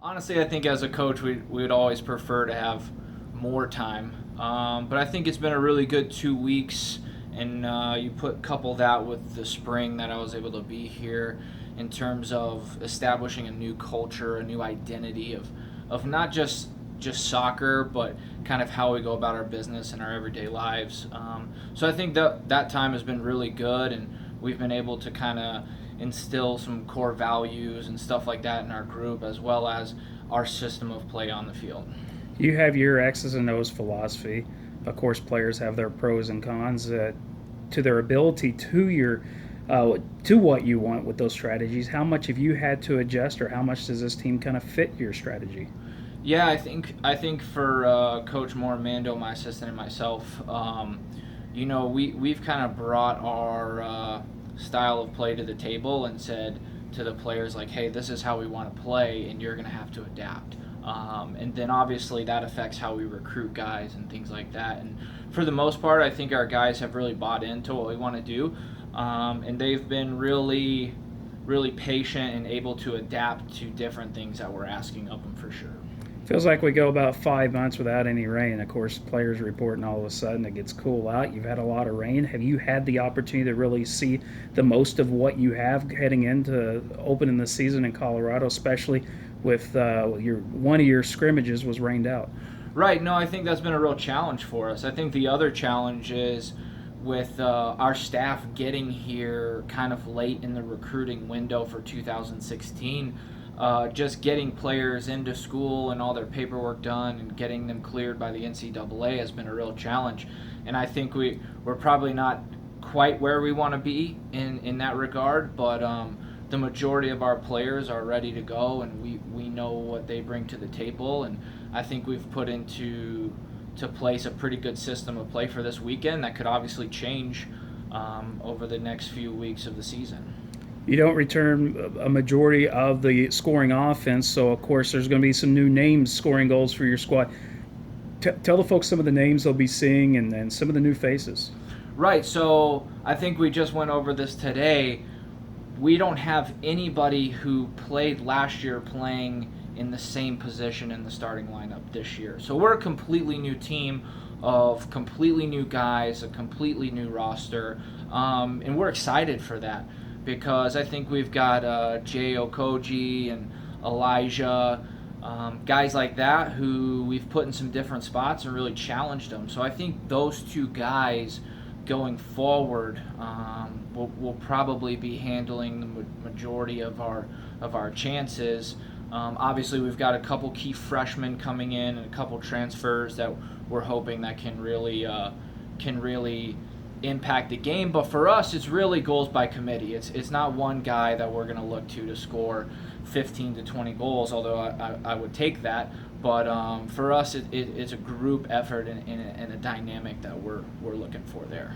Honestly, I think as a coach, we would always prefer to have more time. But I think it's been a really good 2 weeks, and you couple that with the spring that I was able to be here in terms of establishing a new culture, a new identity of not just soccer, but kind of how we go about our business and our everyday lives. So I think that time has been really good, and we've been able to kind of instill some core values and stuff like that in our group, as well as our system of play on the field. You have your X's and O's philosophy. Of course, players have their pros and cons to their ability to what you want with those strategies. How much have you had to adjust, or how much does this team kind of fit your strategy? Yeah, I think for Coach Mormando, my assistant, and myself, we've kind of brought our style of play to the table and said to the players, like, hey, this is how we want to play, and you're going to have to adapt. And then obviously that affects how we recruit guys and things like that. And for the most part, I think our guys have really bought into what we want to do, and they've been really, really patient and able to adapt to different things that we're asking of them for sure. Feels like we go about 5 months without any rain. Of course, players report, and all of a sudden it gets cool out. You've had a lot of rain. Have you had the opportunity to really see the most of what you have heading into opening the season in Colorado, especially with one of your scrimmages was rained out? Right. No, I think that's been a real challenge for us. I think the other challenge is with our staff getting here kind of late in the recruiting window for 2016. Just getting players into school and all their paperwork done and getting them cleared by the NCAA has been a real challenge. And I think we're probably not quite where we want to be in that regard, but the majority of our players are ready to go, and we know what they bring to the table. And I think we've put into place a pretty good system of play for this weekend that could obviously change over the next few weeks of the season. You don't return a majority of the scoring offense, so of course there's going to be some new names scoring goals for your squad. Tell the folks some of the names they'll be seeing and some of the new faces. Right, so I think we just went over this today. We don't have anybody who played last year playing in the same position in the starting lineup this year. So we're a completely new team of completely new guys, a completely new roster, and we're excited for that, because I think we've got Jay Okoji and Elijah, guys like that who we've put in some different spots and really challenged them. So I think those two guys going forward will probably be handling the majority of our chances. Obviously, we've got a couple key freshmen coming in and a couple transfers that we're hoping that can really impact the game. But for us, it's really goals by committee. It's not one guy that we're going to look to score 15 to 20 goals, although I would take that. But for us, it's a group effort and a dynamic that we're looking for there.